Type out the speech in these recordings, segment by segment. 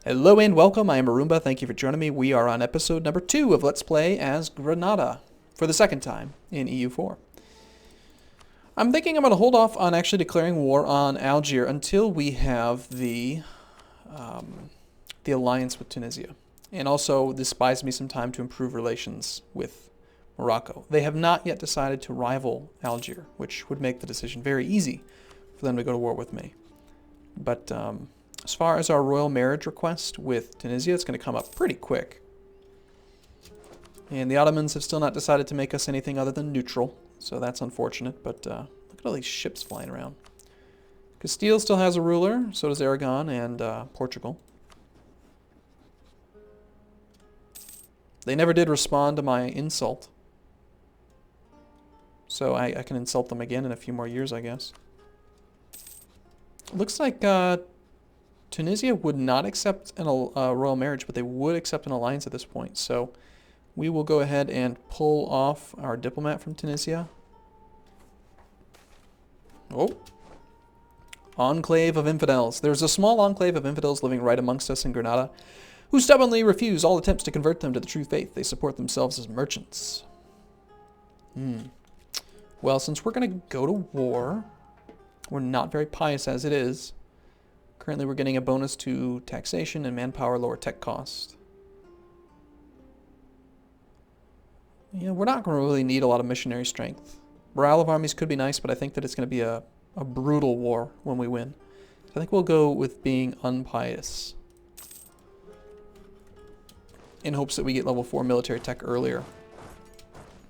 Hello and welcome, I am Arumba, thank you for joining me. We are on episode number 2 of Let's Play as Granada, for the second time in EU4. I'm thinking I'm going to hold off on actually declaring war on Algiers until we have the alliance with Tunisia. And also, this buys me some time to improve relations with Morocco. They have not yet decided to rival Algiers, which would make the decision very easy for them to go to war with me. But as far as our royal marriage request with Tunisia, it's going to come up pretty quick. And the Ottomans have still not decided to make us anything other than neutral, so that's unfortunate. But look at all these ships flying around. Castile still has a ruler, so does Aragon and Portugal. They never did respond to my insult. So I can insult them again in a few more years, I guess. It looks like Tunisia would not accept a royal marriage, but they would accept an alliance at this point. So we will go ahead and pull off our diplomat from Tunisia. Oh. Enclave of infidels. There's a small enclave of infidels living right amongst us in Granada, who stubbornly refuse all attempts to convert them to the true faith. They support themselves as merchants. Well, since we're going to go to war, we're not very pious as it is. Currently, we're getting a bonus to taxation and manpower, lower tech cost. Yeah, we're not going to really need a lot of missionary strength. Morale of armies could be nice, but I think that it's going to be a brutal war when we win. So I think we'll go with being unpious, in hopes that we get level 4 military tech earlier.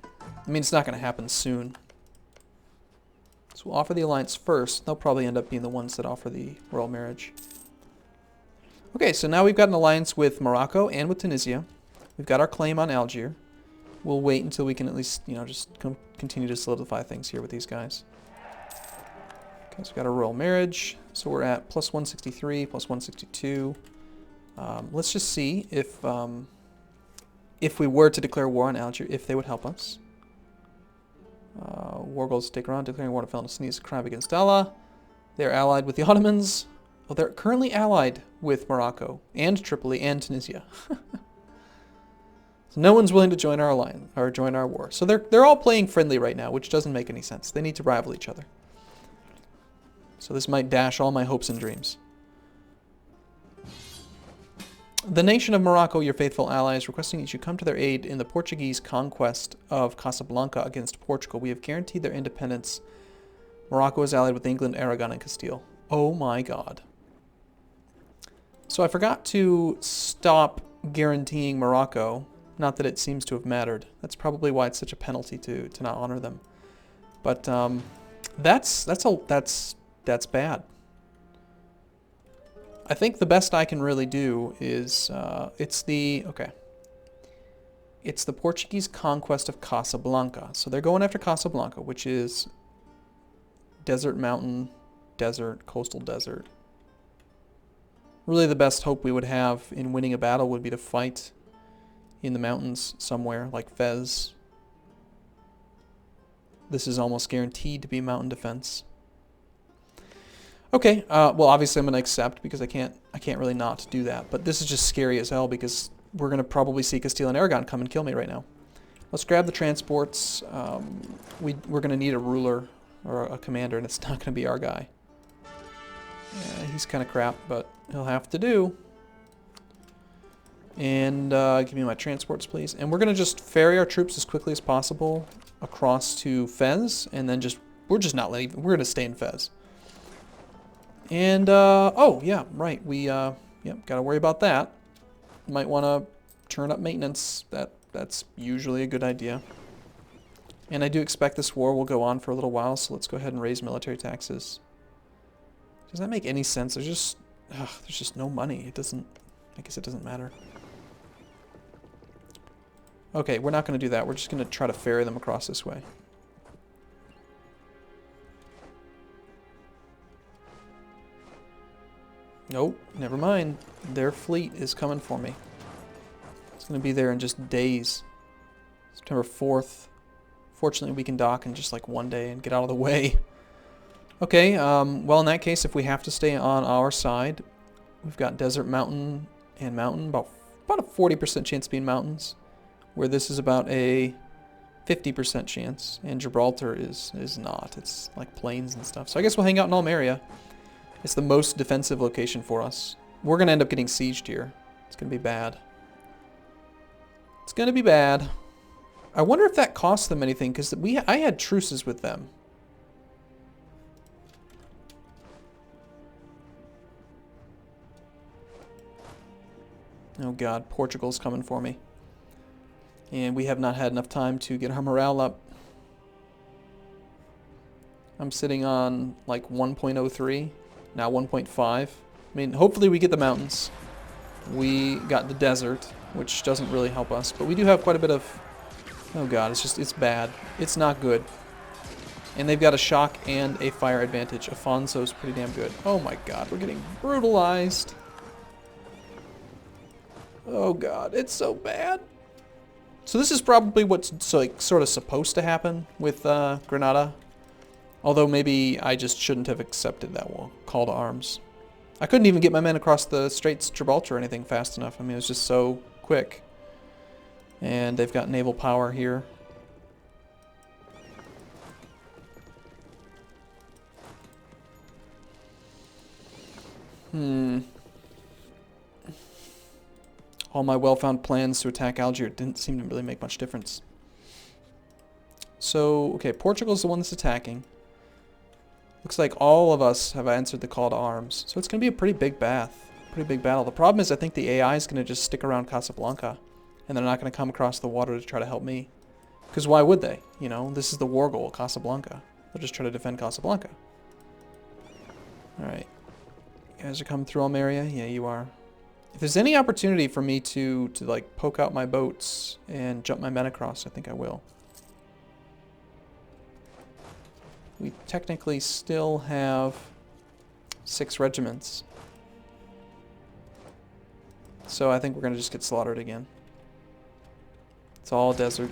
I mean, it's not going to happen soon. So we'll offer the alliance first. They'll probably end up being the ones that offer the royal marriage. Okay, so now we've got an alliance with Morocco and with Tunisia. We've got our claim on Algiers. We'll wait until we can at least, just continue to solidify things here with these guys. Okay, so we've got a royal marriage. So we're at plus 163, plus 162. Let's just see if we were to declare war on Algiers, if they would help us. War goals to take around, declaring war to Philistine is a crime against Allah. They're allied with the Ottomans. Well, they're currently allied with Morocco and Tripoli and Tunisia. So no one's willing to join our alliance or join our war. So they're all playing friendly right now, which doesn't make any sense. They need to rival each other. So this might dash all my hopes and dreams. The nation of Morocco, your faithful ally, is requesting that you come to their aid in the Portuguese conquest of Casablanca against Portugal. We have guaranteed their independence. Morocco is allied with England, Aragon, and Castile. Oh my god. So I forgot to stop guaranteeing Morocco. Not that it seems to have mattered. That's probably why it's such a penalty to not honor them. But that's bad. I think the best I can really do is, it's the Portuguese conquest of Casablanca. So they're going after Casablanca, which is desert, mountain, desert, coastal desert. Really the best hope we would have in winning a battle would be to fight in the mountains somewhere, like Fez. This is almost guaranteed to be mountain defense. Okay, well obviously I'm going to accept because I can't really not do that. But this is just scary as hell because we're going to probably see Castile and Aragon come and kill me right now. Let's grab the transports. We're going to need a ruler or a commander, and it's not going to be our guy. Yeah, he's kind of crap, but he'll have to do. And give me my transports, please. And we're going to just ferry our troops as quickly as possible across to Fez, and then we're just not leaving. We're going to stay in Fez. And, oh, yeah, right, we, got to worry about that. Might want to turn up maintenance. That's usually a good idea. And I do expect this war will go on for a little while, so let's go ahead and raise military taxes. Does that make any sense? There's just no money. I guess it doesn't matter. Okay, we're not going to do that. We're just going to try to ferry them across this way. Nope, never mind. Their fleet is coming for me. It's going to be there in just days. September 4th. Fortunately, we can dock in just like one day and get out of the way. Okay, well in that case, if we have to stay on our side, we've got desert, mountain, and mountain. About a 40% chance of being mountains, where this is about a 50% chance, and Gibraltar is not. It's like plains and stuff. So I guess we'll hang out in Almeria. It's the most defensive location for us. We're going to end up getting sieged here. It's going to be bad. It's going to be bad. I wonder if that cost them anything, because I had truces with them. Oh god, Portugal's coming for me. And we have not had enough time to get our morale up. I'm sitting on like 1.03, now 1.5. I mean, hopefully we get the mountains. We got the desert, which doesn't really help us, but we do have quite a bit of... Oh god, it's bad. It's not good. And they've got a shock and a fire advantage. Afonso's pretty damn good. Oh my god, we're getting brutalized. Oh god, it's so bad. So this is probably what's like sort of supposed to happen with Granada. Although maybe I just shouldn't have accepted that call to arms. I couldn't even get my men across the Straits of Gibraltar or anything fast enough. I mean, it was just so quick. And they've got naval power here. All my well-found plans to attack Algiers didn't seem to really make much difference. So, okay, Portugal's the one that's attacking. Looks like all of us have answered the call to arms. So it's going to be a pretty big battle. The problem is I think the AI is going to just stick around Casablanca. And they're not going to come across the water to try to help me. Because why would they? You know, this is the war goal, Casablanca. They'll just try to defend Casablanca. Alright. You guys are coming through Almeria? Yeah, you are. If there's any opportunity for me to like poke out my boats and jump my men across, I think I will. We technically still have 6 regiments. So I think we're going to just get slaughtered again. It's all desert.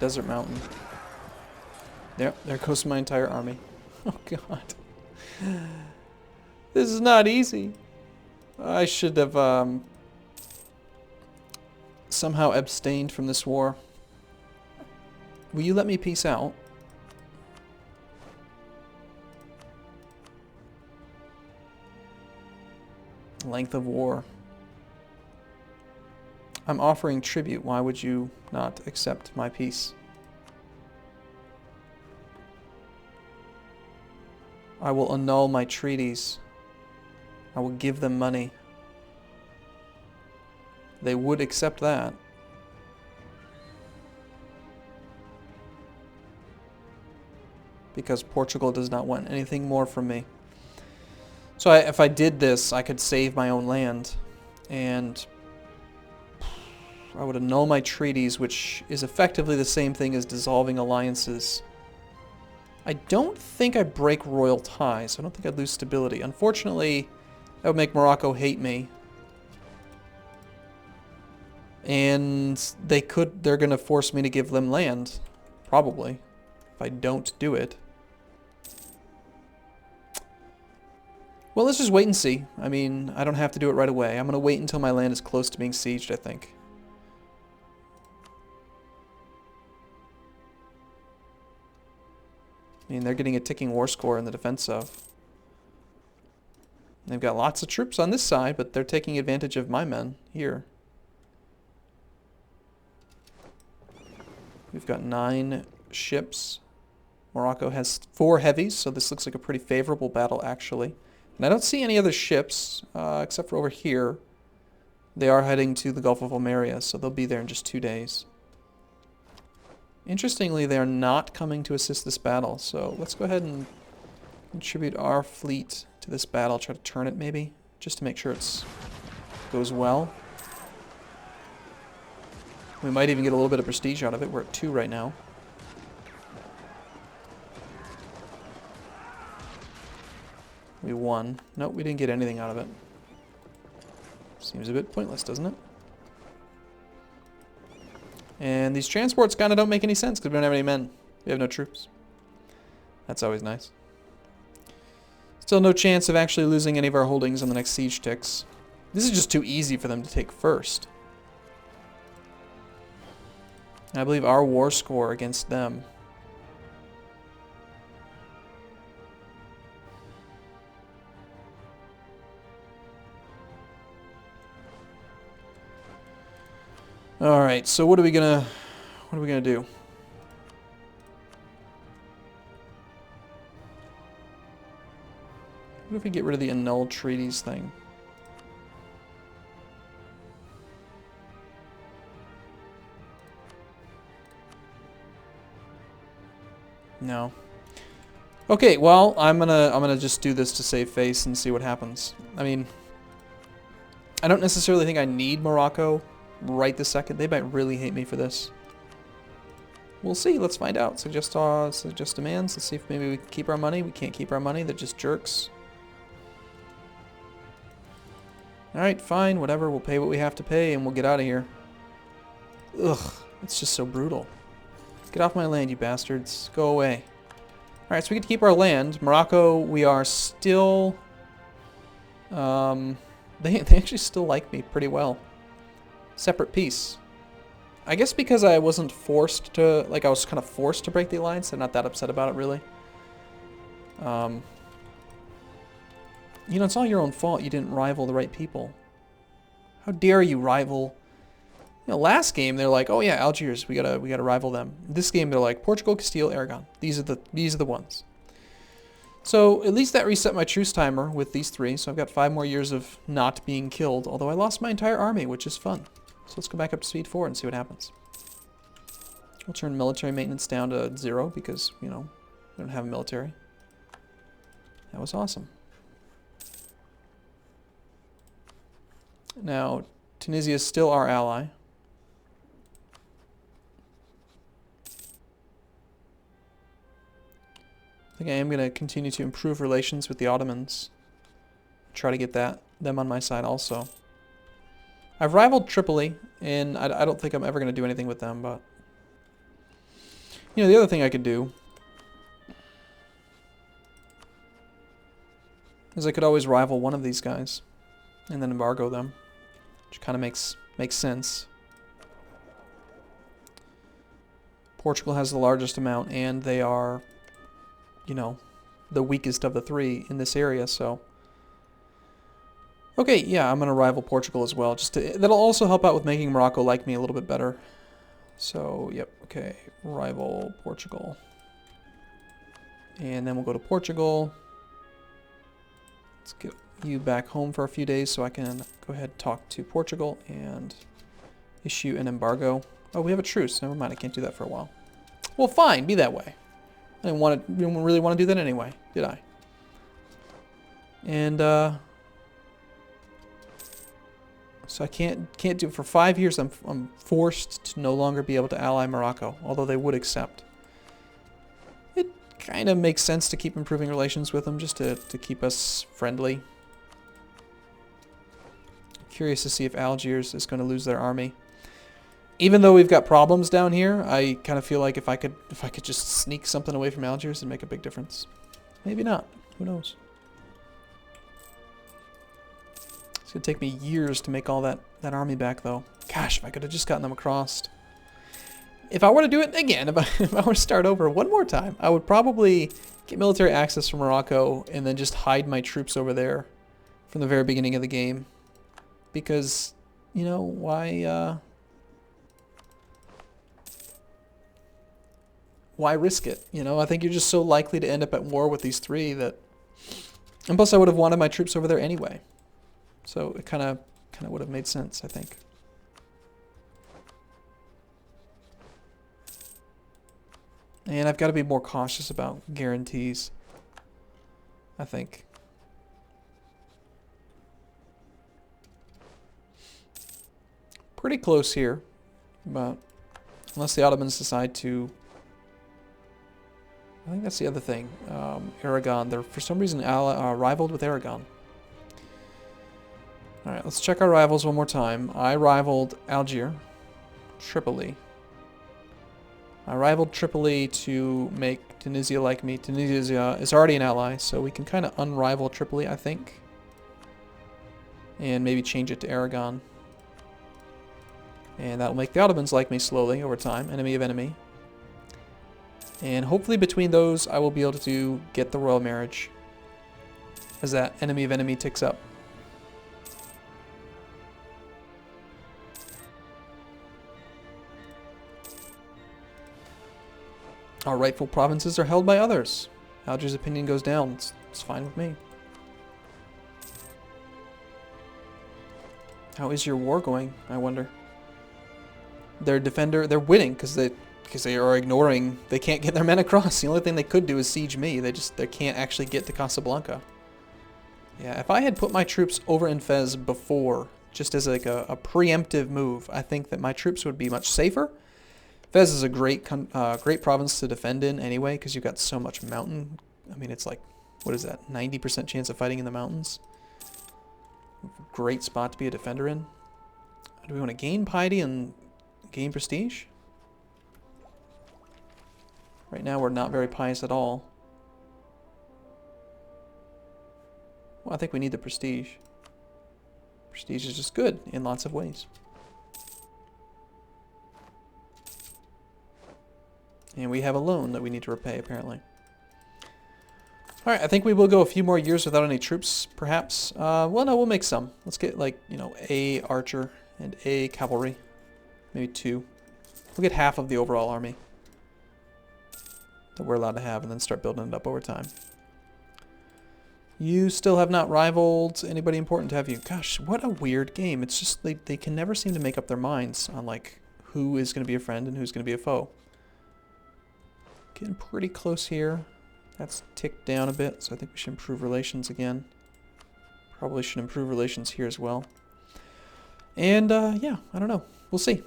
Desert mountain. Yep, there goes my entire army. Oh god. This is not easy. I should have somehow abstained from this war. Will you let me peace out? Length of war. I'm offering tribute. Why would you not accept my peace? I will annul my treaties. I will give them money. They would accept that. Because Portugal does not want anything more from me. So if I did this, I could save my own land. And I would annul my treaties, which is effectively the same thing as dissolving alliances. I don't think I break royal ties. I don't think I'd lose stability. Unfortunately, that would make Morocco hate me. And they're going to force me to give them land. Probably. If I don't do it. Well, let's just wait and see. I mean, I don't have to do it right away. I'm going to wait until my land is close to being sieged, I think. I mean, they're getting a ticking war score in the defense of. They've got lots of troops on this side, but they're taking advantage of my men here. We've got 9 ships. Morocco has 4 heavies, so this looks like a pretty favorable battle, actually. And I don't see any other ships, except for over here. They are heading to the Gulf of Almeria, so they'll be there in just 2 days. Interestingly, they are not coming to assist this battle, so let's go ahead and contribute our fleet to this battle. Try to turn it, maybe, just to make sure it goes well. We might even get a little bit of prestige out of it. We're at 2 right now. We won. Nope, we didn't get anything out of it. Seems a bit pointless, doesn't it? And these transports kind of don't make any sense because we don't have any men. We have no troops. That's always nice. Still no chance of actually losing any of our holdings on the next siege ticks. This is just too easy for them to take first. And I believe our war score against them. All right, so what are we gonna do? What if we get rid of the annulled treaties thing? No. Okay, well, I'm gonna just do this to save face and see what happens. I mean, I don't necessarily think I need Morocco right this second. They might really hate me for this. We'll see. Let's find out. Suggest demands. Let's see if maybe we can keep our money. We can't keep our money. They're just jerks. Alright, fine. Whatever. We'll pay what we have to pay and we'll get out of here. Ugh. It's just so brutal. Get off my land, you bastards. Go away. Alright, so we get to keep our land. Morocco, we are still... They actually still like me pretty well. Separate peace. I guess because I wasn't forced to... Like, I was kind of forced to break the alliance. I'm not that upset about it, really. You know, it's all your own fault you didn't rival the right people. How dare you rival... You know, last game they're like, oh yeah, Algiers, we gotta rival them. This game they're like, Portugal, Castile, Aragon. These are the ones. So at least that reset my truce timer with these three. So I've got 5 more years of not being killed. Although I lost my entire army, which is fun. So let's go back up to speed 4 and see what happens. We'll turn military maintenance down to 0 because, you know, we don't have a military. That was awesome. Now, Tunisia is still our ally. I think I am going to continue to improve relations with the Ottomans. Try to get them on my side also. I've rivaled Tripoli, and I don't think I'm ever going to do anything with them, but... You know, the other thing I could do is I could always rival one of these guys and then embargo them, which kind of makes sense. Portugal has the largest amount, and they are, you know, the weakest of the 3 in this area, so... Okay, yeah, I'm going to rival Portugal as well. That'll also help out with making Morocco like me a little bit better. So, yep, okay, rival Portugal. And then we'll go to Portugal. Let's get you back home for a few days so I can go ahead and talk to Portugal and issue an embargo. Oh, we have a truce. Never mind, I can't do that for a while. Well, fine, be that way. I didn't really want to do that anyway, did I? And, so I can't do it for 5 years. I'm forced to no longer be able to ally Morocco, although they would accept. It kind of makes sense to keep improving relations with them, just to keep us friendly. Curious to see if Algiers is going to lose their army. Even though we've got problems down here, I kind of feel like if I could just sneak something away from Algiers, it'd make a big difference. Maybe not. Who knows? It's going to take me years to make all that army back, though. Gosh, if I could have just gotten them across. If I were to do it again, if I were to start over one more time, I would probably get military access from Morocco and then just hide my troops over there from the very beginning of the game. Because, you know, why risk it? You know, I think you're just so likely to end up at war with these 3 that... And plus I would have wanted my troops over there anyway. So it kind of would have made sense, I think. And I've got to be more cautious about guarantees, I think. Pretty close here, but unless the Ottomans decide to... I think that's the other thing. Aragon, they're for some reason rivaled with Aragon. Alright, let's check our rivals one more time. I rivaled Algiers, Tripoli. I rivaled Tripoli to make Tunisia like me. Tunisia is already an ally, so we can kind of unrival Tripoli, I think. And maybe change it to Aragon. And that'll make the Ottomans like me slowly over time. Enemy of enemy. And hopefully between those, I will be able to get the royal marriage as that enemy of enemy ticks up. Our rightful provinces are held by others. Algiers' opinion goes down. It's fine with me. How is your war going, I wonder? Their defender, they're winning because they are ignoring, they can't get their men across. The only thing they could do is siege me. They can't actually get to Casablanca. Yeah, if I had put my troops over in Fez before, just as like a preemptive move, I think that my troops would be much safer. Fez is a great province to defend in anyway, because you've got so much mountain. I mean, it's like, what is that, 90% chance of fighting in the mountains? Great spot to be a defender in. Do we want to gain piety and gain prestige? Right now, we're not very pious at all. Well, I think we need the prestige. Prestige is just good in lots of ways. And we have a loan that we need to repay, apparently. Alright, I think we will go a few more years without any troops, perhaps. Well, no, we'll make some. Let's get, like, you know, a archer and a cavalry. Maybe 2. We'll get half of the overall army that we're allowed to have, and then start building it up over time. You still have not rivaled anybody important to have you. Gosh, what a weird game. It's just, they can never seem to make up their minds on, like, who is going to be a friend and who's going to be a foe. Getting pretty close here. That's ticked down a bit, so I think we should improve relations again. Probably should improve relations here as well. And, yeah, I don't know. We'll see.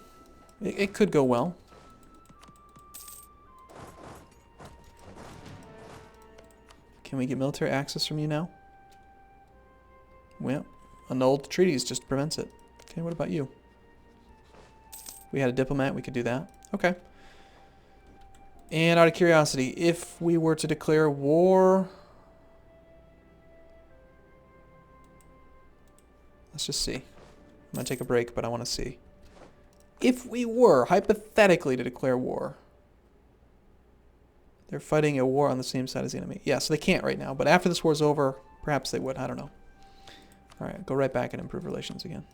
It could go well. Can we get military access from you now? Well, annulled treaties just prevents it. Okay, what about you? If we had a diplomat, we could do that. Okay. And out of curiosity, if we were to declare war... Let's just see. I'm going to take a break, but I want to see. If we were, hypothetically, to declare war... They're fighting a war on the same side as the enemy. Yeah, so they can't right now, but after this war's over, perhaps they would. I don't know. Alright, go right back and improve relations again.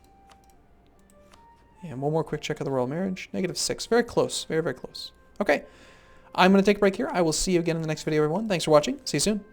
And one more quick check of the royal marriage. -6. Very close. Very, very close. Okay. I'm going to take a break here. I will see you again in the next video, everyone. Thanks for watching. See you soon.